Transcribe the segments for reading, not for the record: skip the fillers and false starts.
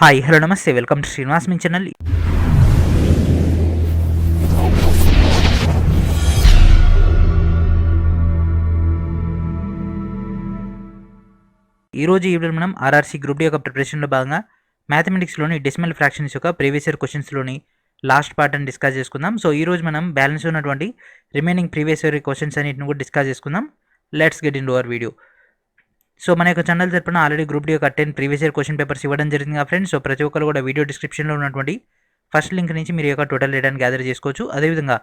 Hi hello నమస్తే welcome to Srinivas me channel. ఈరోజు ఈ వీడియోలో మనం ఆర్ఆర్సీ గ్రూప్ డి యొక్క ప్రిపరేషన్లో భాగంగా మ్యాథమెటిక్స్లోని డెసిమల్ ఫ్రాక్షన్స్ యొక్క ప్రీవియస్ ఇయర్ క్వశ్చన్స్లోని లాస్ట్ పార్ట్ అని డిస్కస్ చేసుకుందాం. సో ఈ రోజు మనం బ్యాలెన్స్ ఉన్నటువంటి రిమైనింగ్ ప్రీవియస్ ఇయర్ క్వశ్చన్స్ అన్నిటిని కూడా డిస్కస్ చేసుకుందాం. Let's get in to our video. So మన యొక్క ఛానల్ తరపున ఆల్రెడీ గ్రూప్ డి యొక్క 10 ప్రీవియస్ ఇయర్ క్వశ్చన్ పేపర్స్ ఇవ్వడం జరిగింది కదా ఫ్రెండ్స్. సో ప్రతి ఒక్కరు కూడా వీడియో డిస్క్రిప్షన్లో ఉన్నటువంటి ఫస్ట్ లింక్ నుంచి మీరు యొక్క టోటల్ డేటాని గ్యాదర్ చేసుకోవచ్చు. అదేవిధంగా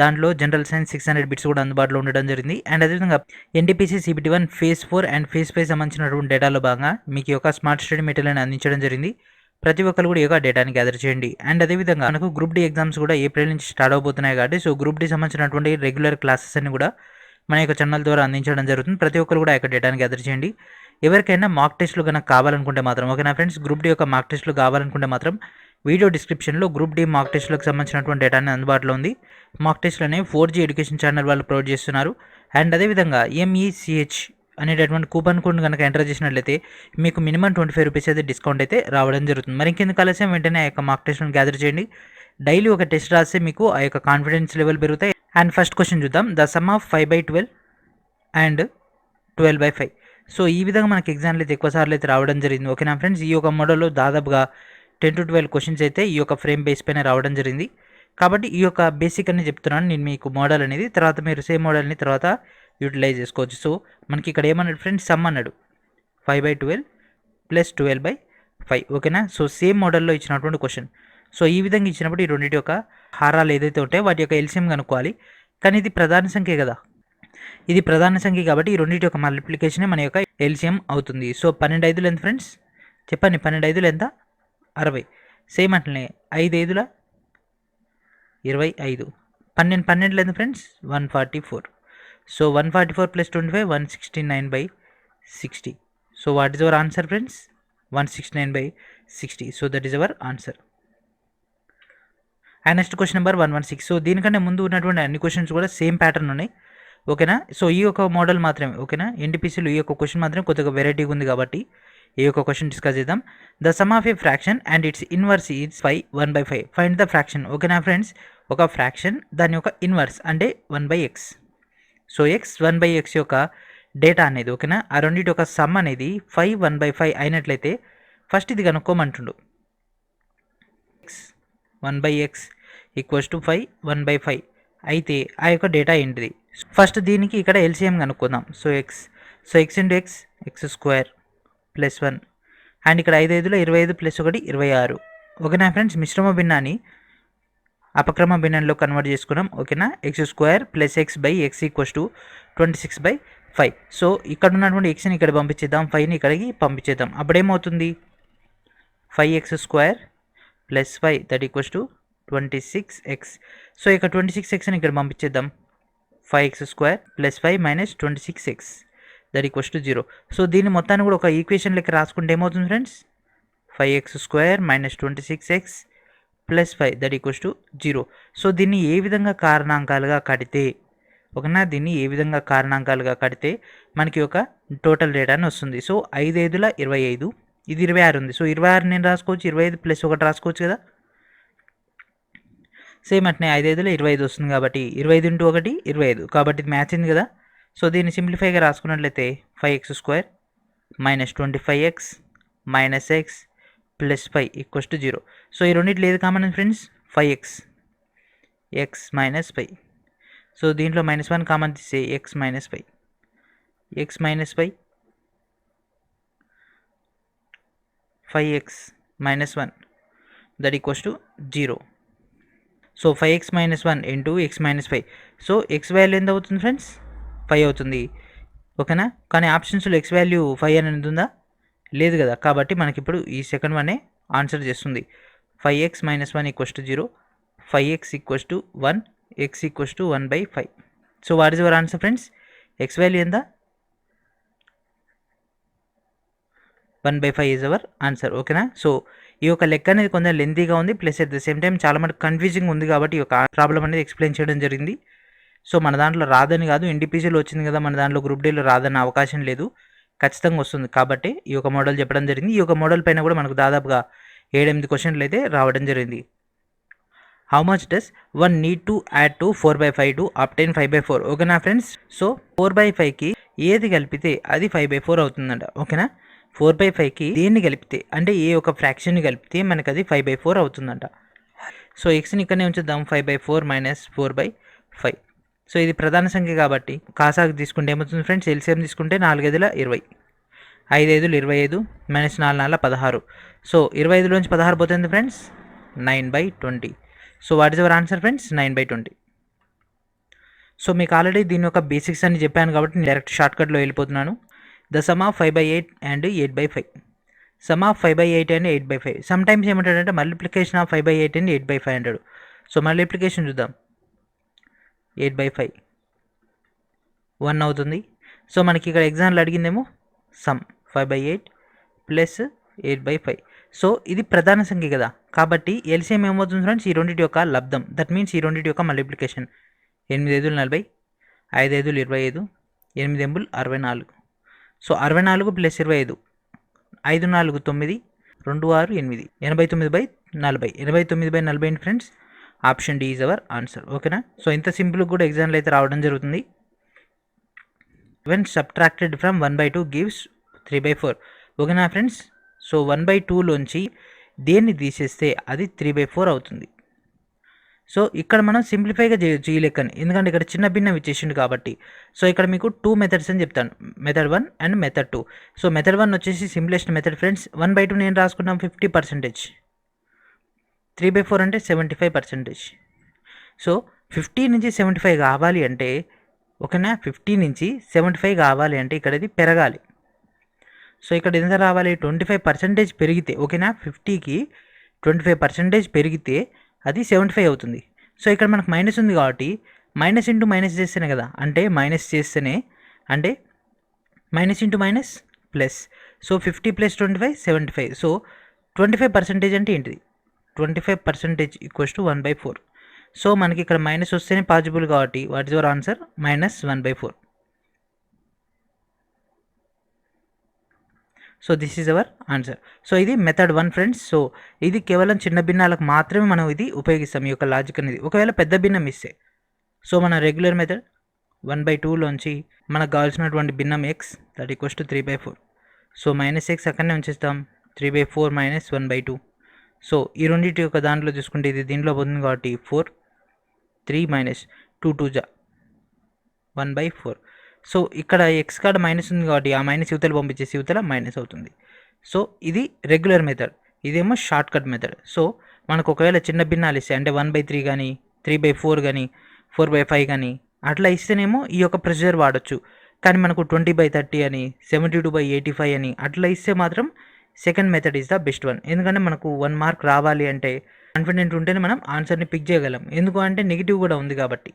దాంట్లో జనరల్ సైన్స్ 600 బిట్స్ కూడా అందుబాటులో ఉండడం జరిగింది. అండ్ అదేవిధంగా NTPC CBT 1 phase 4 and phase 5 సంబంధించినటువంటి డేటాలో భాగంగా మీకు యొక్క స్మార్ట్ స్టడీ మెటీరియల్ని అందించడం జరిగింది. ప్రతి ఒక్కరు కూడా ఈ యొక్క డేటాని గ్యాదర్ చేయండి. అండ్ అదేవిధంగా మనకు గ్రూప్ డి ఎగ్జామ్స్ కూడా ఏప్రిల్ నుంచి స్టార్ట్ అవబోతున్నాయి కాబట్టి సో గ్రూప్ డి సంబంధించినటువంటి రెగ్యులర్ క్లాసెస్ అన్ని కూడా మన యొక్క ఛానల్ ద్వారా అందించడం జరుగుతుంది. ప్రతి ఒక్కరు కూడా ఆ యొక్క డేటాని గ్యాదర్ చేయండి. ఎవరికైనా మాక్ టెస్ట్లు కనుక కావాలనుకుంటే మాత్రం ఓకేనా ఫ్రెండ్స్, గ్రూప్ డి యొక్క మాక్ టెస్ట్లు కావాలనుకుంటే మాత్రం వీడియో డిస్క్రిప్షన్లో గ్రూప్ డి మాక్ టెస్ట్లకు సంబంధించినటువంటి డేటాని అందుబాటులో ఉంది. మాక్ టెస్ట్లు అనేవి 4G ఎడ్యుకేషన్ ఛానల్ వాళ్ళు ప్రొవైడ్ చేస్తున్నారు. అండ్ అదేవిధంగా MECH అనేటటువంటి కూపన్ కోడ్ కనుక ఎంటర్ చేసినట్లయితే మీకు మినిమం 25 రూపీస్ అయితే డిస్కౌంట్ అయితే రావడం జరుగుతుంది. మరి ఇంకెందుకు ఆలస్యం, వెంటనే ఆ యొక్క మాక్ టెస్ట్లను గ్యాదర్ చేయండి. డైలీ ఒక టెస్ట్ రాస్తే మీకు ఆ యొక్క కాన్ఫిడెన్స్ లెవెల్ పెరుగుతాయి. అండ్ ఫస్ట్ క్వశ్చన్ చూద్దాం. The sum of 5/12 and 12/5. So ఈ విధంగా మనకి ఎగ్జామ్లు అయితే ఎక్కువ సార్లు అయితే రావడం జరిగింది ఓకేనా ఫ్రెండ్స్. ఈ యొక్క మోడల్లో దాదాపుగా 10 to 12 క్వశ్చన్స్ అయితే ఈ యొక్క ఫ్రేమ్ బేస్ పైన రావడం జరిగింది. కాబట్టి ఈ యొక్క బేసిక్ అని చెప్తున్నాను నేను మీకు మోడల్ అనేది, తర్వాత మీరు సేమ్ మోడల్ని తర్వాత యూటిలైజ్ చేసుకోవచ్చు. సో మనకి ఇక్కడ ఏమన్నాడు ఫ్రెండ్స్, సమ్ అన్నాడు 5/12 ప్లస్ 12/5 ఓకేనా. సో సేమ్ మోడల్లో ఇచ్చినటువంటి క్వశ్చన్. సో ఈ విధంగా ఇచ్చినప్పుడు ఈ రెండింటి యొక్క హారాలు ఏదైతే ఉంటాయో వాటి యొక్క ఎల్సిఎం కనుక్కోవాలి. కానీ ఇది ప్రధాన సంఖ్య కదా, ఇది ప్రధాన సంఖ్య కాబట్టి ఈ రెండింటి యొక్క మల్టిప్లికేషనే మన యొక్క ఎల్సిఎం అవుతుంది. సో 12 5 ఎంత ఫ్రెండ్స్ చెప్పండి, 12 5 ఎంత 60. సేమ్ అట్లనే 5 5 25, 12 12 ఎంత friends 144. So 144 plus 25 169/60. So what is our answer friends 169/60. So that is our answer. And next question number 116. So దీనికంటే ముందు ఉన్నటువంటి అన్ని క్వశ్చన్స్ కూడా సేమ్ ప్యాటర్న్ ఉన్నాయి ఓకేనా. సో ఈ యొక్క మోడల్ మాత్రమే ఓకేనా, ఎన్టీపీసీలో ఈ యొక్క క్వశ్చన్ మాత్రం కొద్దిగా వెరైటీగా ఉంది కాబట్టి ఈ యొక్క క్వశ్చన్ డిస్కస్ చేద్దాం. The sum of A fraction and it's inverse is 1/5. Find the fraction ఓకేనా ఫ్రెండ్స్. ఒక ఫ్రాక్షన్ దాని యొక్క ఇన్వర్స్ అంటే 1/x. సో x 1/x యొక్క డేటా అనేది ఓకేనా, ఆ రెండింటి యొక్క సమ్ అనేది 5 1/5 అయినట్లయితే ఫస్ట్ ఇది కనుక్కోమంటుండు. x 1/x ఈక్వల్స్ టు 5 1/5 అయితే ఆ యొక్క డేటా ఏంటిది. ఫస్ట్ దీనికి ఇక్కడ ఎల్సిఎం కనుక్కుందాం. So x into x square plus 1 and ఇక్కడ 5 5 25 ప్లస్ 1 26 ఓకేనా ఫ్రెండ్స్. మిశ్రమ భిన్నాన్ని అపక్రమ భిన్నంలో కన్వర్ట్ చేసుకున్నాం ఓకేనా. x square plus x/x equals to 26/5. So ఇక్కడ ఉన్నటువంటి xని ఇక్కడ పంపించేద్దాం, 5ని ఇక్కడికి పంపించేద్దాం. అప్పుడేమవుతుంది 5x square plus 5 that equals to 26x. So ఇక్కడ 26xని ఇక్కడ పంపించేద్దాం, 5x square plus 5 minus 26x that equals to 0. So దీన్ని మొత్తాన్ని కూడా ఒక ఈక్వేషన్ లెక్క రాసుకుంటే ఏమవుతుంది friends 5x square minus 26x plus 5 that equals to 0. So దీన్ని ఏ విధంగా కారణాంకాలుగా కడితే ఓకేనా, దీన్ని ఏ విధంగా కారణాంకాలుగా కడితే మనకి ఒక టోటల్ డేటాని వస్తుంది. సో 5 5 25, ఇది 26 ఉంది. సో 26 నేను రాసుకోవచ్చు, 25 ప్లస్ 1 రాసుకోవచ్చు కదా. సేమ్ అట్నే 5 5 25 వస్తుంది కాబట్టి 25 ఇంటూ 1 25 కాబట్టి ఇది మ్యాచ్ అయింది కదా. సో దీన్ని సింప్లిఫైగా రాసుకున్నట్లయితే 5x square minus 25x minus x plus 5 equals to 0. So ఈ రెండింటిలో ఏది common friends 5x x minus 5. So దీంట్లో -1 కామన్ తీస్తే x minus 5 x minus 5 5x minus 1 that equals to 0. So 5x minus 1 into x minus 5. So x value ఎంత అవుతుంది friends 5 అవుతుంది ఓకేనా. కానీ ఆప్షన్స్లో x వాల్యూ 5 అనేది ఉందా, లేదు కదా. కాబట్టి మనకి ఇప్పుడు ఈ సెకండ్ వనే ఆన్సర్ చేస్తుంది. 5x minus 1 equals to 0, 5x equals to 1, x equals to 1/5. So what is our answer friends, x value ఎంత 1/5 ఈజ్ అవర్ ఆన్సర్ ఓకేనా. సో ఈ యొక్క లెక్క అనేది కొంచెం లెంతీగా ఉంది, plus at the same time చాలా మనకు కన్ఫ్యూజింగ్ ఉంది కాబట్టి ఈ యొక్క ప్రాబ్లం అనేది ఎక్స్ప్లెయిన్ చేయడం జరిగింది. సో మన దాంట్లో రాదని కాదు, ఎన్టీపీసీలో వచ్చింది కదా, మన దాంట్లో గ్రూప్ డీలో రాదన్న అవకాశం లేదు, ఖచ్చితంగా వస్తుంది కాబట్టి ఈ యొక్క మోడల్ చెప్పడం జరిగింది. ఈ యొక్క మోడల్ పైన కూడా మనకు దాదాపుగా 7-8 క్వశ్చన్లు అయితే రావడం జరిగింది. How much does 1 need to add to 4/5 to obtain 5/4? ఓకేనా ఫ్రెండ్స్. సో 4/5కి ఏది కలిపితే అది 5/4 అవుతుందంట. ఓకేనా. 4/5కి దేన్ని కలిపితే అంటే ఏ ఒక ఫ్రాక్షన్ని కలిపితే మనకు అది 5/4 అవుతుందంట. సో ఎక్స్ని ఇక్కడనే ఉంచుదాం. 5/4 మైనస్ 4/5. సో ఇది ప్రధాన సంఖ్య కాబట్టి కాసాకు తీసుకుంటే ఏమవుతుంది ఫ్రెండ్స్, ఎల్సిఎం తీసుకుంటే 4×5 = 20, 5×5 = 25 మైనస్ 4×4 = 16. సో 25లోంచి 16 పోతుంది friends, 9/20. So what is our answer friends, 9/20. So మీకు ఆల్రెడీ దీని యొక్క బేసిక్స్ అని చెప్పాను కాబట్టి నేను డైరెక్ట్ షార్ట్కట్లో వెళ్ళిపోతున్నాను. The sum of 5/8 and 8/5. Some of 5/8 and 8/5. Some times ఏమంటాడంటే మల్టిప్లికేషన్ ఆఫ్ 5/8 అండ్ 8/5 అంటాడు. సో మల్టిప్లికేషన్ చూద్దాం. 8/5 1 అవుతుంది. సో మనకి ఇక్కడ ఎగ్జామ్లో అడిగిందేమో సమ్ 5/8 ప్లస్ 8/5. సో ఇది ప్రధాన సంఖ్య కదా, కాబట్టి ఎల్సిఎం ఏమవుతుంది ఫ్రెండ్స్, ఈ రెండింటి యొక్క లబ్ధం. దట్ మీన్స్ ఈ రెండింటి యొక్క మల్టిప్లికేషన్. 8×5 = 40, 5×5 = 25, 8×8 = 64. So 64 plus 25, 5×4 = 9, 2×6 = 8, 89/40. 89/40 ఏంటి friends, option D is our answer. ఓకేనా. సో ఇంత సింపుల్ కూడా ఎగ్జామ్లో అయితే రావడం జరుగుతుంది. when subtracted from 1/2 gives 3/4. ఓకేనా ఫ్రెండ్స్. సో 1/2లోంచి దేన్ని తీసేస్తే అది 3/4 అవుతుంది. సో ఇక్కడ మనం సింప్లిఫైగా చేయొచ్చు ఈ లెక్కని, ఎందుకంటే ఇక్కడ చిన్న భిన్నం ఇచ్చేసిండు కాబట్టి. సో ఇక్కడ మీకు 2 మెథడ్స్ అని చెప్తాను, method 1 and method 2. So method 1 వచ్చేసి సింప్లెస్ట్ మెథడ్ ఫ్రెండ్స్. 1/2 నేను రాసుకున్నాం 50%, 3/4 అంటే 75%. సో 50 నుంచి 75 కావాలి అంటే, ఓకేనా, 50 నుంచి 75 కావాలి అంటే ఇక్కడ ఇది పెరగాలి. సో ఇక్కడ ఎంత రావాలి, 25% పెరిగితే, ఓకేనా, 50కి 25% పెరిగితే అది 75 అవుతుంది. సో ఇక్కడ మనకు మైనస్ ఉంది కాబట్టి మైనస్ ఇంటూ మైనస్ చేస్తేనే కదా, అంటే మైనస్ చేస్తేనే, అంటే minus into minus plus. So 50 + 25 75. So 25% అంటే ఏంటిది, 25% = 1/4. సో మనకి ఇక్కడ మైనస్ వస్తేనే పాజిబుల్ కాబట్టి what is your answer, -1/4. So this is our answer. So ఇది మెథడ్ 1 ఫ్రెండ్స్. సో ఇది కేవలం చిన్న భిన్నాలకు మాత్రమే మనం ఇది ఉపయోగిస్తాం, ఈ యొక్క లాజిక్ అనేది. ఒకవేళ పెద్ద భిన్నం ఇస్తే, సో మన రెగ్యులర్ మెథడ్ 1/2లోంచి మనకు కావాల్సినటువంటి భిన్నం x, that equals to 3/4. So -x అక్కడనే ఉంచేస్తాం, 3/4 - 1/2. సో ఈ రెండింటి యొక్క దాంట్లో చూసుకుంటే ఇది దీంట్లో పోతుంది కాబట్టి 4, 3 - 2 2 1/4. సో ఇక్కడ ఎక్స్ కాడ మైనస్ ఉంది కాబట్టి ఆ మైనస్ యువతలు పంపించేసి యువతల మైనస్ అవుతుంది. సో ఇది రెగ్యులర్ మెథడ్, ఇదేమో షార్ట్ కట్ మెథడ్. సో మనకు ఒకవేళ చిన్న భిన్నాలు ఇస్తే, అంటే 1/3 కానీ 3/4 కానీ 4/5 కానీ అట్లా ఇస్తేనేమో ఈ యొక్క ప్రొసీజర్ వాడచ్చు. కానీ మనకు 20/30 అని 72/85 అని అట్లా ఇస్తే మాత్రం second method is the best one. ఎందుకంటే మనకు 1 మార్క్ రావాలి అంటే కాన్ఫిడెంట్ ఉంటేనే మనం ఆన్సర్ని పిక్ చేయగలం, ఎందుకు అంటే నెగిటివ్ కూడా ఉంది కాబట్టి.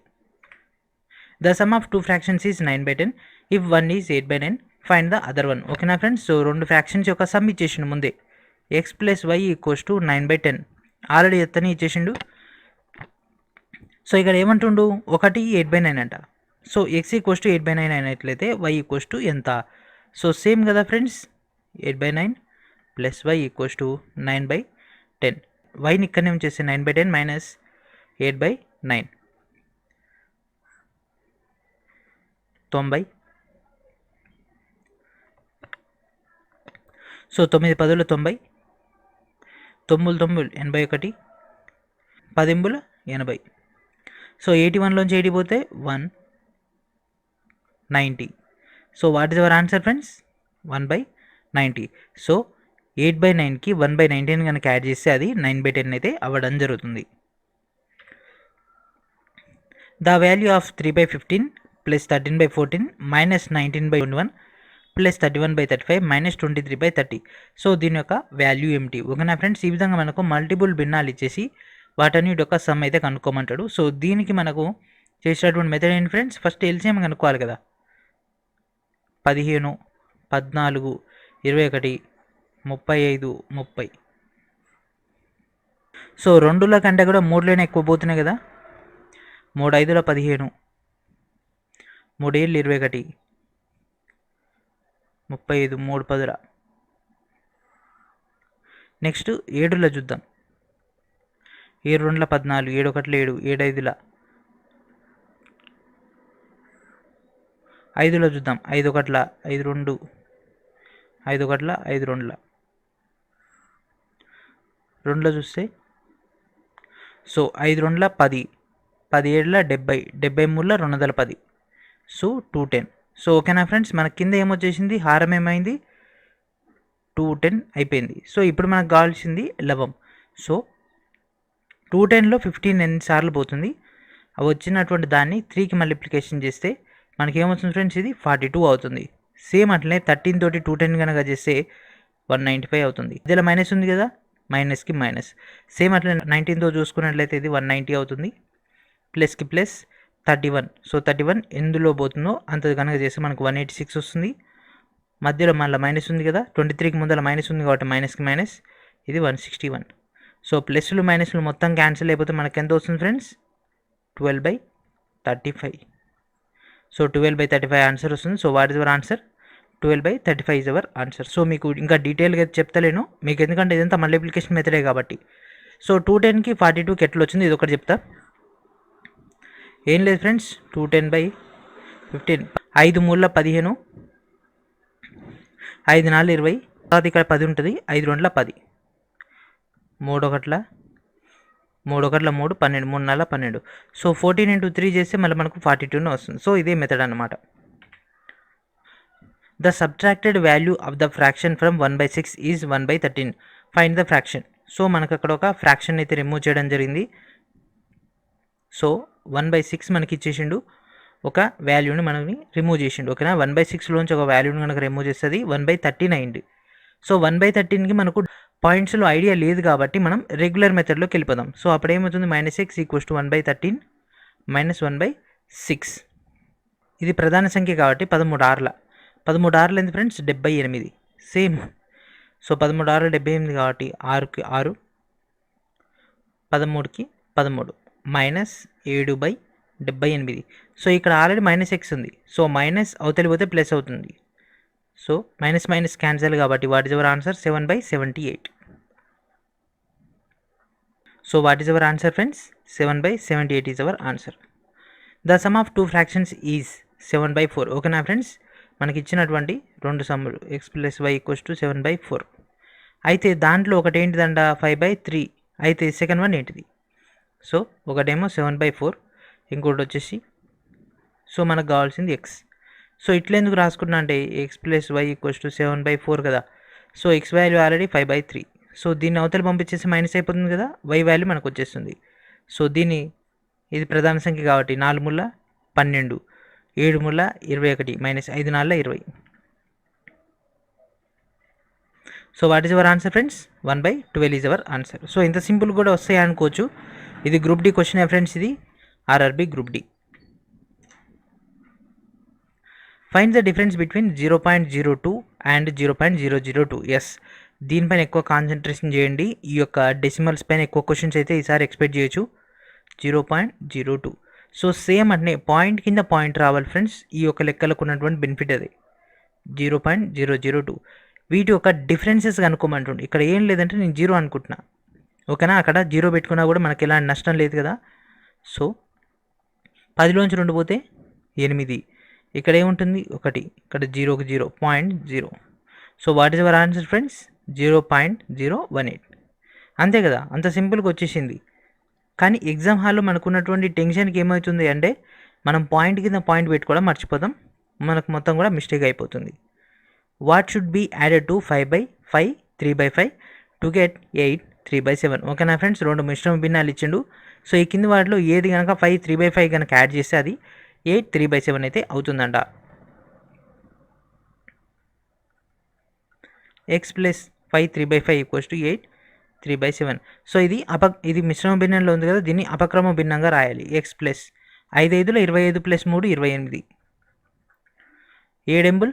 The sum of 2 fractions is 9/10. If 1 is 8/9, find the other one. ఓకేనా ఫ్రెండ్స్. సో 2 ఫ్రాక్షన్స్ యొక్క సమ్ ఇచ్చేసిండు ముందే, x + y = 9/10. ఆల్రెడీ ఎత్తని ఇచ్చేసిండు. సో ఇక్కడ ఏమంటుండు, ఒకటి 8/9 అంట. సో x = 8/9 అయినట్లయితే y = ఎంత. సో సేమ్ కదా ఫ్రెండ్స్, 8/9 + y = 9/10. వైని ఇక్కడనే ఉంచేస్తే 9/10 - 8/9 90. సో 9 10 90, 9 9 81, 10 80. సో 81లోంచి 80 పోతే 190. So what is our answer friends, 1/90. So 8/9కి 1/19 కనుక యాడ్ చేస్తే అది 9/10 అయితే అవ్వడం జరుగుతుంది. The value of 3/15 + 13/14 - 19/21 + 31/35 - 23/30. సో దీని యొక్క వాల్యూ ఏమిటి. ఓకేనా ఫ్రెండ్స్. ఈ విధంగా మనకు మల్టిపుల్ భిన్నాలు ఇచ్చేసి వాటన్నిటి యొక్క సమ్ అయితే కనుక్కోమంటాడు. సో దీనికి మనకు చేసేటటువంటి మెథడ్ ఏంటి ఫ్రెండ్స్, ఫస్ట్ ఎల్సిఎం కనుక్కోవాలి కదా. 15, 14, 21, 35, 30. సో 2ల కంటే కూడా 3లోనే ఎక్కువ పోతున్నాయి కదా. 3 5 15, 3 7 21, 35, 3 10. నెక్స్ట్ 7లో చూద్దాం. 7 2 14, 7 1 7, 7 5 5లో చూద్దాం. 5 1 5 2, 5 1 5 2 2లో చూస్తే సో 5 2 10, 10 7 70, 73 210, సో 210. సో ఓకేనా ఫ్రెండ్స్, మన కింద ఏమొచ్చేసింది, హారం ఏమైంది 210 అయిపోయింది. సో ఇప్పుడు మనకు కావాల్సింది లవం. సో 210లో 15 ఎన్నిసార్లు పోతుంది, అవి వచ్చినటువంటి దాన్ని 3కి మల్టిప్లికేషన్ చేస్తే మనకి ఏమవుతుంది ఫ్రెండ్స్, ఇది 42 అవుతుంది. సేమ్ అట్లనే 13 తోటి 210 కనుక చేస్తే 195 అవుతుంది. ఇందులో మైనస్ ఉంది కదా, మైనస్కి మైనస్. సేమ్ అట్లా 19తో చూసుకున్నట్లయితే ఇది 190 అవుతుంది. ప్లస్కి ప్లస్ 31. సో 31 ఎందులో పోతుందో అంత కనుక చేస్తే మనకు 186 వస్తుంది. మధ్యలో మళ్ళీ మైనస్ ఉంది కదా, 23కి ముందర మైనస్ ఉంది కాబట్టి మైనస్కి మైనస్, ఇది 161. సో ప్లస్లు మైనస్లు మొత్తం క్యాన్సిల్ అయిపోతే మనకు ఎంత వస్తుంది ఫ్రెండ్స్, 12/35. సో 12/35 ఆన్సర్ వస్తుంది. So what is our answer, 12/35 is our answer. So మీకు ఇంకా డీటెయిల్గా చెప్తలేను మీకు, ఎందుకంటే ఇదంతా మల్టిప్లికేషన్ మెథడే కాబట్టి. సో 210కి 42కి ఎట్లా వచ్చింది ఇది ఒకటి చెప్తా. ఏం లేదు ఫ్రెండ్స్, 210/15, 5 3 15, 5 4 20, తర్వాత ఇక్కడ 10 ఉంటుంది, 5 2 10, 3 1 3 1 3, 12, 3 4 12. సో 14 into 3 చేస్తే మళ్ళీ మనకు 42 వస్తుంది. సో ఇదే మెథడ్ అన్నమాట. The subtracted value of the fraction from 1/6 is 1/13. Find the fraction. So మనకు అక్కడ ఒక ఫ్రాక్షన్ అయితే రిమూవ్ చేయడం జరిగింది. సో 1/6 మనకి ఇచ్చేసిండు, ఒక వాల్యూని మనకి రిమూవ్ చేసిండు. ఓకేనా, 1/6లోంచి ఒక వాల్యూని కనుక రిమూవ్ చేస్తుంది 1/13 అయింది. సో 1/13కి మనకు పాయింట్స్లో ఐడియా లేదు కాబట్టి మనం రెగ్యులర్ మెథడ్లోకి వెళ్ళిపోదాం. సో అప్పుడు ఏమవుతుంది, -x = 1/13 - 1/6. ఇది ప్రధాన సంఖ్య కాబట్టి 13 ఆర్ల 13 ఆర్లు ఎంత ఫ్రెండ్స్, 78. సేమ్. సో 13 ఆర్లు 78 కాబట్టి 6కి 6, 13కి 13, -7/78. సో ఇక్కడ ఆల్రెడీ -x ఉంది. సో మైనస్ అవతలి పోతే ప్లస్ అవుతుంది. సో మైనస్ మైనస్ క్యాన్సల్ కాబట్టి what is our answer, 7/78. So what is our answer friends, 7/78 is our answer. The sum of 2 fractions is 7/4. ఓకేనా friends, మనకి ఇచ్చినటువంటి 2 సమ్ములు x + y = 7/4. అయితే దాంట్లో ఒకటి ఏంటిదంట 5/3. అయితే సెకండ్ వన్ ఏంటిది, సో ఒకటేమో 7/4, ఇంకోటి వచ్చేసి సో మనకు కావాల్సింది x. సో ఇట్లా ఎందుకు రాసుకున్నా అంటే x + y = 7/4 కదా. So x value already 5/3. So దీన్ని అవతల పంపించేసి మైనస్ అయిపోతుంది కదా, y వాల్యూ మనకు వచ్చేస్తుంది. సో దీన్ని ఇది ప్రధాన సంఖ్య కాబట్టి 4 3 12, 7 3 21, -5 4 20. So what is our answer friends, 1/12 is our answer. So ఇంత సింపుల్ కూడా వస్తాయి అనుకోవచ్చు. ఇది గ్రూప్ డి క్వశ్చన్ ఫ్రెండ్స్, ఇది RRB group D. Find the difference between 0.02 and 0.002. Yes, దీనిపైన ఎక్కువ కాన్సన్ట్రేషన్ చేయండి. ఈ యొక్క డెసిమల్స్ పైన ఎక్కువ క్వశ్చన్స్ అయితే ఈసారి ఎక్స్పెక్ట్ చేయొచ్చు. 0.02. సో సేమ్ అంటే పాయింట్ కింద పాయింట్ రావాలి ఫ్రెండ్స్. ఈ యొక్క లెక్కలకు ఉన్నటువంటి బెనిఫిట్ అది 0.002. వీటి యొక్క డిఫరెన్సెస్ కనుక్కోమంటుండే. ఇక్కడ ఏం లేదంటే నేను 0 అనుకుంటున్నా. ఓకేనా, అక్కడ 0 పెట్టుకున్నా కూడా మనకి ఎలాంటి నష్టం లేదు కదా. సో 10లోంచి 2 పోతే 8, ఇక్కడ ఏముంటుంది 1, ఇక్కడ 0కి 0, 0.0. So what is our answer friends, 0.018. అంతే కదా, అంత సింపుల్గా వచ్చేసింది. కానీ ఎగ్జామ్ హాల్లో మనకున్నటువంటి టెన్షన్కి ఏమవుతుంది అంటే మనం పాయింట్ కింద పాయింట్ పెట్టుకోవడం మర్చిపోతాం, మనకు మొత్తం కూడా మిస్టేక్ అయిపోతుంది. What should be added to 5/5 3/5 to get 8 3/7. ఓకేనా ఫ్రెండ్స్, 2 మిశ్రమ భిన్నాలు ఇచ్చిండు. సో ఈ కింది వాటిలో ఏది కనుక 5 3/5 కనుక యాడ్ చేస్తే అది 8 3/7 అయితే అవుతుందంట. x + 5 3/5 = 8 3/7. సో ఇది మిశ్రమ భిన్నంలో ఉంది కదా, దీన్ని అపక్రమ భిన్నంగా రాయాలి. x + 5 5 25 + 3 28. 7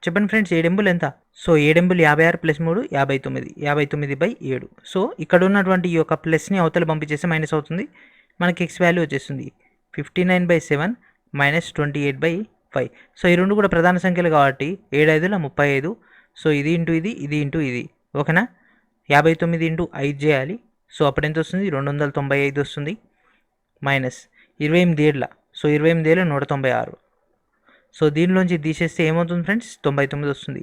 చెప్పండి ఫ్రెండ్స్, 7 ఎంత? సో 7 56 + 3 59, 59/7. సో ఇక్కడ ఉన్నటువంటి ఈ యొక్క ప్లస్ని అవతల పంపించేస్తే మైనస్ అవుతుంది, మనకి x వాల్యూ వచ్చేస్తుంది 59/7 - 28/5. సో ఈ రెండు కూడా ప్రధాన సంఖ్యలు కాబట్టి 7 5 35. సో ఇది ఇంటూ ఇది, ఇది ఇంటూ ఇది. ఓకేనా, 59 ఇంటూ 5 చేయాలి. సో అప్పుడు ఎంత వస్తుంది? 295 వస్తుంది. మైనస్ 28 ఏళ్ళ, సో 28 ఏళ్ళ 196. సో దీనిలోంచి తీసేస్తే ఏమవుతుంది ఫ్రెండ్స్? 99 వస్తుంది.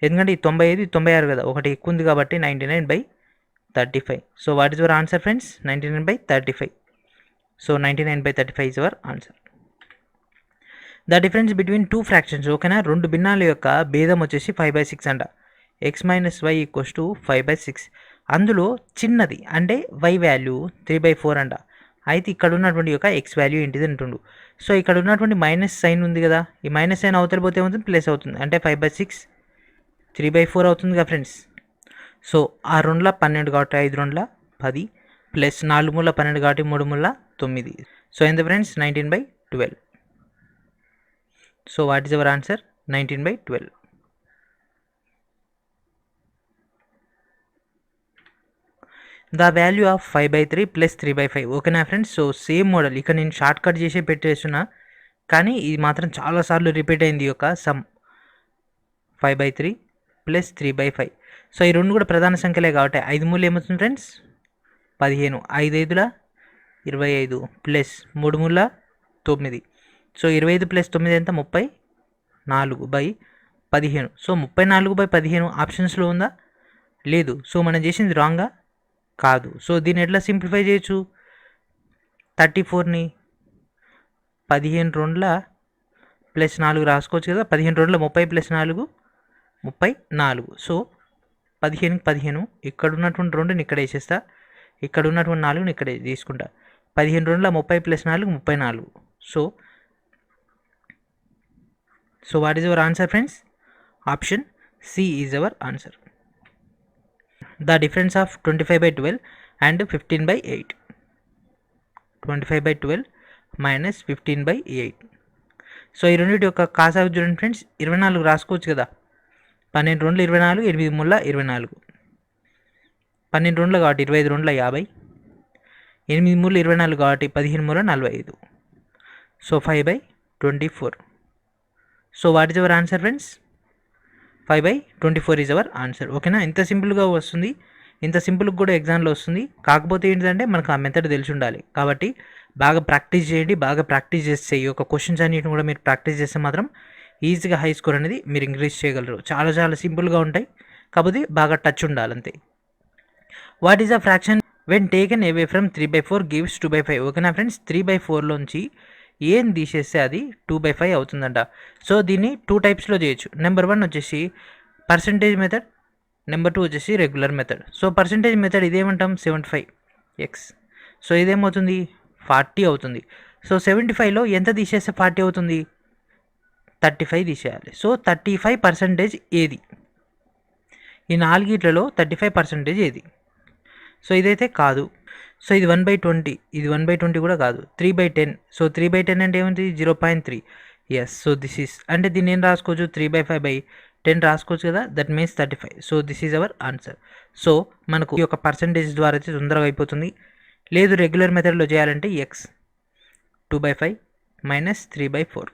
ఎందుకంటే ఈ 95 96 కదా, ఒకటి ఎక్కువ ఉంది కాబట్టి 99/35. So what is your answer friends? 99/35. So 99/35 is your answer. The difference between two fractions, ఓకేనా, రెండు భిన్నాల యొక్క భేదం వచ్చేసి 5/6 అంట. x minus y equals to 5/6. అందులో చిన్నది అంటే y వాల్యూ 3/4 అంట. అయితే ఇక్కడ ఉన్నటువంటి యొక్క ఎక్స్ వాల్యూ ఏంటిది అంటుండు. సో ఇక్కడ ఉన్నటువంటి మైనస్ సైన్ ఉంది కదా, ఈ మైనస్ సైన్ అవతల పోతే ఏమవుతుంది? ప్లస్ అవుతుంది. అంటే 5/6 3/4 అవుతుంది కదా ఫ్రెండ్స్. సో 6 రెండ్ల 12 కాబట్టి 5 రెండ్ల 10 ప్లస్ 4 మూల 12 కాబట్టి 3 మూల 9. సో ఎంత friends? 19/12. So what is our answer? 19/12. The value of 5/3 plus 3/5. ఓకేనా ఫ్రెండ్స్. సో సేమ్ మోడల్ ఇక్కడ నేను షార్ట్ కట్ చేసి పెట్టేస్తున్నా, కానీ ఇది మాత్రం చాలాసార్లు రిపీట్ అయింది ఈ యొక్క సమ్. 5/3 ప్లస్ 3/5. సో ఈ రెండు కూడా ప్రధాన సంఖ్యలే కాబట్టి 5 మూలు ఏమవుతుంది ఫ్రెండ్స్? 15. 5 5ల 25 ప్లస్ 3 మూల 9. సో 25 ప్లస్ 9 ఎంత? 34/15. సో 34/15 ఆప్షన్స్లో ఉందా? లేదు. సో మనం చేసింది రాంగా? కాదు. సో దీన్ని ఎట్లా సింప్లిఫై చేయొచ్చు? 34ని 15 రెండ్ల ప్లస్ 4 రాసుకోవచ్చు కదా. 15 రెండ్ల 30 ప్లస్ 4 34. సో 15కి 15, ఇక్కడ ఉన్నటువంటి 2ని ఇక్కడ వేసేస్తా, ఇక్కడ ఉన్నటువంటి 4ని ఇక్కడ తీసుకుంటా. 15 రెండ్ల 30 plus 4 34. So what is our answer friends? Option C is our answer. The difference of 25/12 and 15/8. 25/12 minus 15/8. So ఈ రెండింటి యొక్క కాసాగు చూడండి ఫ్రెండ్స్. 24 రాసుకోవచ్చు కదా. 12 రెండ్ల 24, 8 మూల 24. 12 రెండ్ల కాబట్టి 25 రెండ్ల 50, 8 మూల 24 కాబట్టి 15 మూల 45. So 5/24. So what is our answer friends? 5/24 is our answer. ఓకేనా, ఇంత సింపుల్గా వస్తుంది, ఇంత సింపుల్గా కూడా ఎగ్జామ్లో వస్తుంది. కాకపోతే ఏంటంటే మనకు ఆ మెథడ్ తెలిసి ఉండాలి. కాబట్టి బాగా ప్రాక్టీస్ చేయండి. బాగా ప్రాక్టీస్ చేస్తే ఈ యొక్క క్వశ్చన్స్ అన్నిటిని కూడా మీరు ప్రాక్టీస్ చేస్తే మాత్రం ఈజీగా హై స్కోర్ అనేది మీరు ఇంక్రీజ్ చేయగలరు. చాలా చాలా సింపుల్గా ఉంటాయి, కాకపోతే బాగా టచ్ ఉండాలి అంతే. What is a fraction when taken away from 3/4 gives 2/5. ఓకేనా ఫ్రెండ్స్, 3/4లోంచి ఏం తీసేస్తే అది 2/5 అవుతుందంట. సో దీన్ని 2 టైప్స్లో చేయొచ్చు. నెంబర్ 1 వచ్చేసి పర్సంటేజ్ మెథడ్, నెంబర్ 2 వచ్చేసి regular method. So percentage method ఇదేమంటాం? 75x. సో ఇదేమవుతుంది? 40 అవుతుంది. సో 75లో ఎంత తీసేస్తే 40 అవుతుంది? 35 తీసేయాలి. సో 35% ఏది? ఈ నాలుగిట్లలో 35% ఏది? సో ఇదైతే కాదు. సో ఇది 1/20, ఇది 1/20 కూడా కాదు. 3/10. సో 3/10 అంటే ఏమిటి? 0.3. ఎస్. సో దిస్ ఈస్ అంటే దీన్ని ఏం రాసుకోవచ్చు? 3/5/10 రాసుకోవచ్చు కదా. That means 35. So this is our answer. So మనకు ఈ యొక్క పర్సంటేజ్ ద్వారా అయితే తొందరగా అయిపోతుంది. లేదు రెగ్యులర్ మెథడ్లో చేయాలంటే x 2/5 minus 3/4.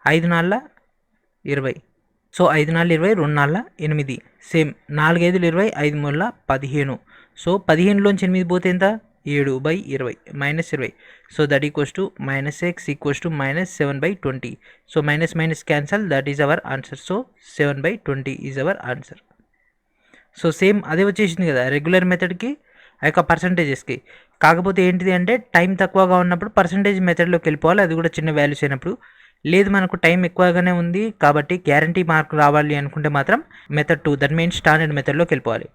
5 4 20. So 5 4 20, 2 4 8. Same 4 5 20, 5 3 15. So 15లోంచి 8 పోతే ఎంత? 7/20 minus 20. So that equals to minus x equals to minus 7/20. So minus minus cancel, that is our answer. So 7/20 is our answer. So same అదే వచ్చేసింది కదా రెగ్యులర్ మెథడ్కి ఆ యొక్క పర్సంటేజెస్కి. కాకపోతే ఏంటిది అంటే టైం తక్కువగా ఉన్నప్పుడు పర్సంటేజ్ మెథడ్లోకి వెళ్ళిపోవాలి, అది కూడా చిన్న వాల్యూస్ అయినప్పుడు. లేదు మనకు టైం ఎక్కువగానే ఉంది కాబట్టి గ్యారంటీ మార్క్ రావాలి అనుకుంటే మాత్రం మెథడ్ 2, దట్ మీన్స్ స్టాండర్డ్ మెథడ్లోకి వెళ్ళిపోవాలి.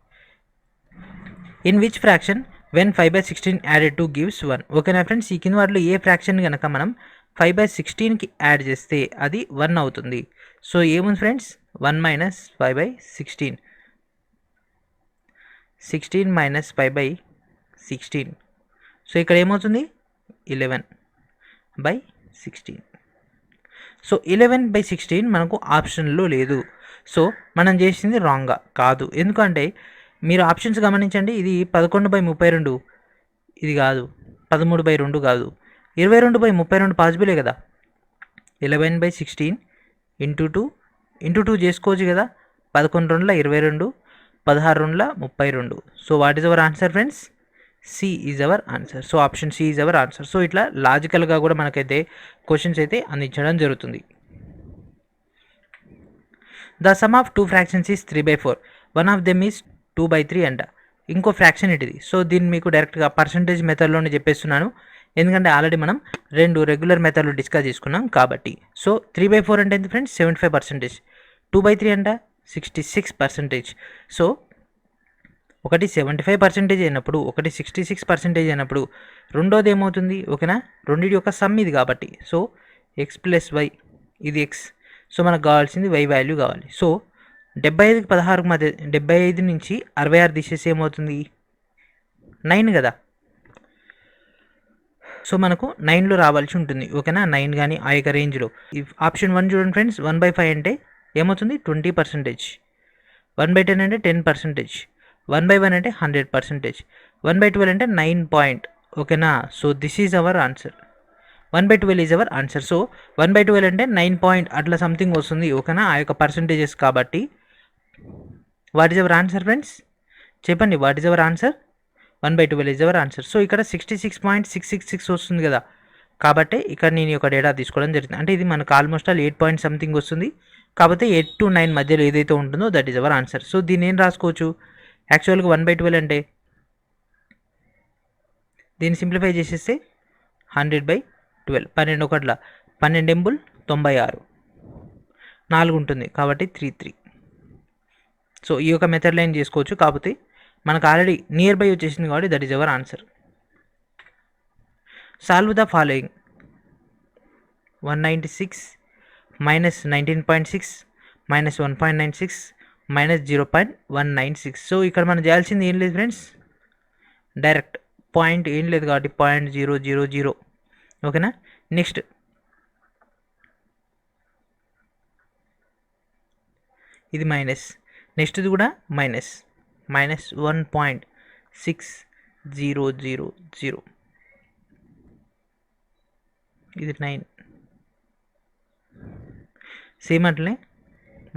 In which fraction when 5/16 added to gives 1. ఓకేనా ఫ్రెండ్స్, ఈ కింద వాటిలో ఏ ఫ్రాక్షన్ కనుక మనం 5/16కి యాడ్ చేస్తే అది 1 అవుతుంది. సో ఏముంది ఫ్రెండ్స్? 1 మైనస్ 5/16. 16 మైనస్ 5/16. సో ఇక్కడ ఏమవుతుంది? 11/16. సో 11/16 మనకు ఆప్షన్లో లేదు. సో మనం చేసింది రాంగ్గా కాదు. ఎందుకంటే మీరు ఆప్షన్స్ గమనించండి. ఇది 11/32, ఇది కాదు. 13/2 కాదు. 22/32 పాసిబులే కదా. 11/16 ఇంటూ 2 చేసుకోవచ్చు కదా. 11 2 22, 16×32. So what is our answer friends? C is our answer. So option C is our answer. So ఇట్లా లాజికల్గా కూడా మనకైతే క్వశ్చన్స్ అయితే అందించడం జరుగుతుంది. The sum of 2 fractions is 3/4. One of them is 2/3 అంట. ఇంకో ఫ్రాక్షన్ ఇటుది. సో దీన్ని మీకు డైరెక్ట్గా పర్సంటేజ్ మెథడ్లోనే చెప్పేస్తున్నాను, ఎందుకంటే ఆల్రెడీ మనం 2 రెగ్యులర్ మెథడ్లు డిస్కస్ చేసుకున్నాం కాబట్టి. సో 3/4 అంటే ఎంత ఫ్రెండ్స్? 75%. 2/3 అంట 66%. సో ఒకటి 75% అయినప్పుడు, ఒకటి 66% అయినప్పుడు రెండోది ఏమవుతుంది? ఓకేనా, రెండింటి యొక్క సమ్ ఇది కాబట్టి. సో ఎక్స్ ప్లస్ వై, ఇది ఎక్స్. సో మనకు కావాల్సింది వై వాల్యూ కావాలి. సో 75కి 16 మధ్య, 75 నుంచి 66 తీసేసి ఏమవుతుంది? 9 కదా. సో మనకు 9లో రావాల్సి ఉంటుంది. ఓకేనా, 9 కానీ ఆ యొక్క రేంజ్లో. ఆప్షన్ 1 చూడండి ఫ్రెండ్స్, 1/5 అంటే ఏమవుతుంది? 20%. 1/10 అంటే 10%. 1/1 అంటే 100%. 1/12 అంటే 9 పాయింట్. ఓకేనా, so this is our answer. 1/12 is our answer. So 1/12 అంటే 9 పాయింట్ అట్లా సంథింగ్ వస్తుంది. ఓకేనా, ఆ యొక్క పర్సంటేజెస్ కాబట్టి. What is our answer friends? చెప్పండి, what is our answer? 1/12 is our answer. So ఇక్కడ 66.666 వస్తుంది కదా, కాబట్టి ఇక్కడ నేను ఒక డేటా తీసుకోవడం జరిగింది. అంటే ఇది మనకు ఆల్మోస్ట్ ఆల్ 8 పాయింట్ సంథింగ్ వస్తుంది. కాకపోతే 8 to 9 మధ్యలో ఏదైతే ఉంటుందో that is our answer. So దీన్ని ఏం రాసుకోవచ్చు? యాక్చువల్గా 1/12 అంటే దీన్ని సింప్లిఫై చేసేస్తే 100/12. 12 ఒకట్ల 12 ఎంబుల్ 96, 4 ఉంటుంది కాబట్టి 33. సో ఈ యొక్క మెథడ్లో ఏం చేసుకోవచ్చు, కాకపోతే మనకు ఆల్రెడీ నియర్ బై వచ్చేసింది కాబట్టి that is our answer. Solve the following. 196 minus 19.6 minus 1.96 minus 0.196. So ఇక్కడ మనం చేయాల్సింది ఏం లేదు ఫ్రెండ్స్, డైరెక్ట్ పాయింట్ ఏం లేదు కాబట్టి 0.000. ఓకేనా, నెక్స్ట్ ఇది మైనస్, నెక్స్ట్ ఇది కూడా మైనస్, మైనస్ 1.6000. ఇది 9, సేమ్ అట్లనే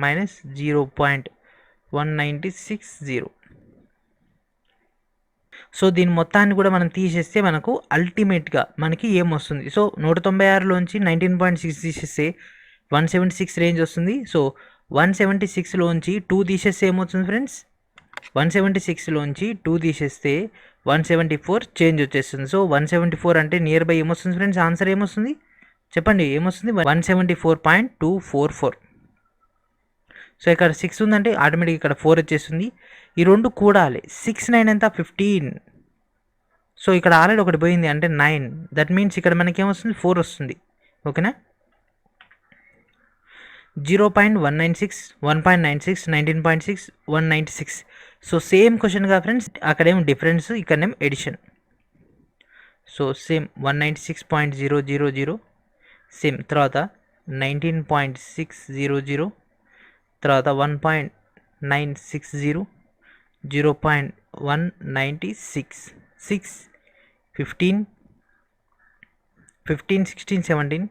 మైనస్ 0.1960. సో దీని మొత్తాన్ని కూడా మనం తీసేస్తే మనకు అల్టిమేట్గా మనకి ఏమొస్తుంది? సో 196లోంచి 19.6 తీసేస్తే 176 రేంజ్ వస్తుంది. సో 176లోంచి 2 తీసేస్తే ఏమవుతుంది ఫ్రెండ్స్? 176లోంచి 2 తీసేస్తే 174 చేంజ్ వచ్చేస్తుంది. సో 174 అంటే నియర్ బై ఏమొస్తుంది ఫ్రెండ్స్? ఆన్సర్ ఏమొస్తుంది చెప్పండి, ఏమొస్తుంది? 174.244. సో ఇక్కడ 6 ఉందంటే ఆటోమేటిక్ ఇక్కడ 4 వచ్చేస్తుంది. ఈ రెండు కూడాలి. 6 9 ఎంత? 15. సో ఇక్కడ ఆల్రెడీ ఒకటి పోయింది అంటే 9. దట్ మీన్స్ ఇక్కడ మనకి ఏమొస్తుంది? 4 వస్తుంది. ఓకేనా, 0.196, 1.96, 19.6, 196. సో సేమ్ క్వశ్చన్గా ఫ్రెండ్స్, అక్కడేమో డిఫరెన్స్, ఇక్కడేమో ఎడిషన్. సో సేమ్ 196.000, సేమ్ తర్వాత 19.600, తర్వాత 1.960, 0.196, 6, 15, 16, 17,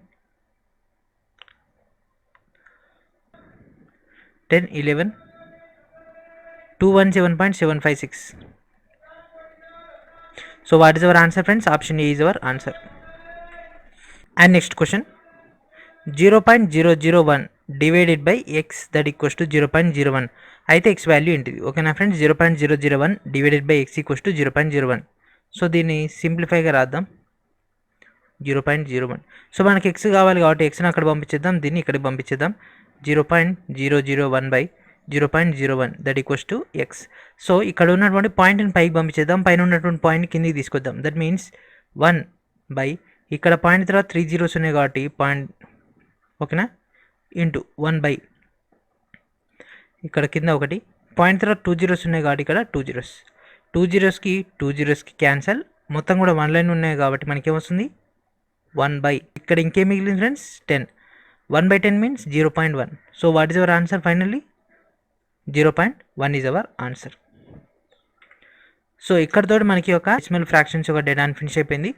10, 11, 217.756. So what is our answer friends? Option A is our answer. And next question, 0.001 divided by x that equals to 0.01. అయితే x వాల్యూ ఏంటిది? ఓకేనా friends, 0.001 divided by x equals to 0.01. So దీన్ని సింప్లిఫైగా రాద్దాం, 0.01. So మనకి x కావాలి కాబట్టి xని అక్కడ పంపించేద్దాం, దీన్ని ఇక్కడికి పంపించేద్దాం. 0.001 by 0.01 that equals to x. So ఇక్కడ ఉన్నటువంటి పాయింట్ని పైకి పంపించేద్దాం, పైన ఉన్నటువంటి పాయింట్ కిందికి తీసుకొద్దాం. దట్ మీన్స్ 1 బై ఇక్కడ పాయింట్ తర్వాత 3 zeros ఉన్నాయి కాబట్టి పాయింట్, ఓకేనా, ఇంటూ 1 బై ఇక్కడ కింద ఒకటి పాయింట్ తర్వాత 2 zeros ఉన్నాయి కాబట్టి ఇక్కడ 2 zeros. 2 zeros కి 2 zeros క్యాన్సల్, మొత్తం కూడా 1 లైన్ ఉన్నాయి కాబట్టి మనకి ఏమొస్తుంది? 1 బై ఇక్కడ ఇంకేం మిగిలింది friends? 10. 1/10 means 0.1. So what is our answer finally? 0.1 is our answer. So ఇక్కడతో మనకి ఒక డెసిమల్ ఫ్రాక్షన్స్ యొక్క డేటాని ఫినిష్ అయిపోయింది.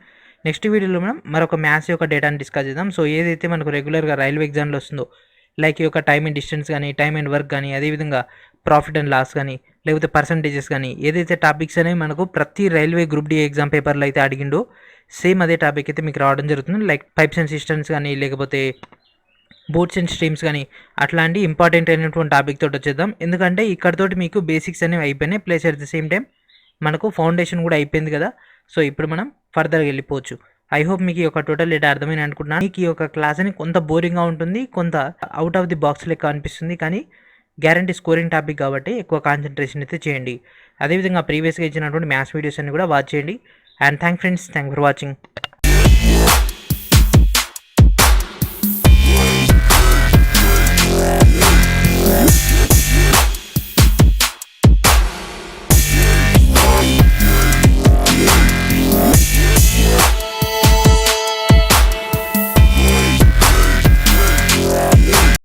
నెక్స్ట్ వీడియోలో మనం మరొక మ్యాథ్స్ యొక్క డేటాని డిస్కస్ చేద్దాం. సో ఏదైతే మనకు రెగ్యులర్గా రైల్వే ఎగ్జామ్లో వస్తుందో, లైక్ ఈ యొక్క టైమ్ అండ్ డిస్టెన్స్ కానీ, టైమ్ అండ్ వర్క్ కానీ, అదేవిధంగా ప్రాఫిట్ అండ్ లాస్ కానీ, లేకపోతే పర్సంటేజెస్ కానీ ఏదైతే టాపిక్స్ అనేవి మనకు ప్రతి రైల్వే గ్రూప్ డి ఎగ్జామ్ పేపర్లో అయితే అడిగిండో సేమ్ అదే టాపిక్ అయితే మీకు రావడం జరుగుతుంది. లైక్ పైప్స్ అండ్ సిస్టమ్స్ కానీ లేకపోతే బోట్స్ అండ్ స్ట్రీమ్స్ కానీ అట్లాంటి ఇంపార్టెంట్ అయినటువంటి టాపిక్ తోటి వచ్చేద్దాం. ఎందుకంటే ఇక్కడతోటి మీకు బేసిక్స్ అనేవి అయిపోయినాయి, plus at the same time మనకు ఫౌండేషన్ కూడా అయిపోయింది కదా. సో ఇప్పుడు మనం ఫర్దర్గా వెళ్ళిపోవచ్చు. ఐ హోప్ మీకు ఈ యొక్క టోటల్ డేటా అర్థమైంది అనుకుంటున్నాను. మీకు ఈ యొక్క క్లాస్ అని కొంత బోరింగ్గా ఉంటుంది, కొంత అవుట్ ఆఫ్ ది బాక్స్ లెక్క అనిపిస్తుంది, కానీ గ్యారంటీ స్కోరింగ్ టాపిక్ కాబట్టి ఎక్కువ కాన్సన్ట్రేషన్ అయితే చేయండి. అదేవిధంగా ప్రీవియస్గా ఇచ్చినటువంటి మ్యాథ్స్ వీడియోస్ అన్ని కూడా వాచ్ చేయండి. And thank for watching.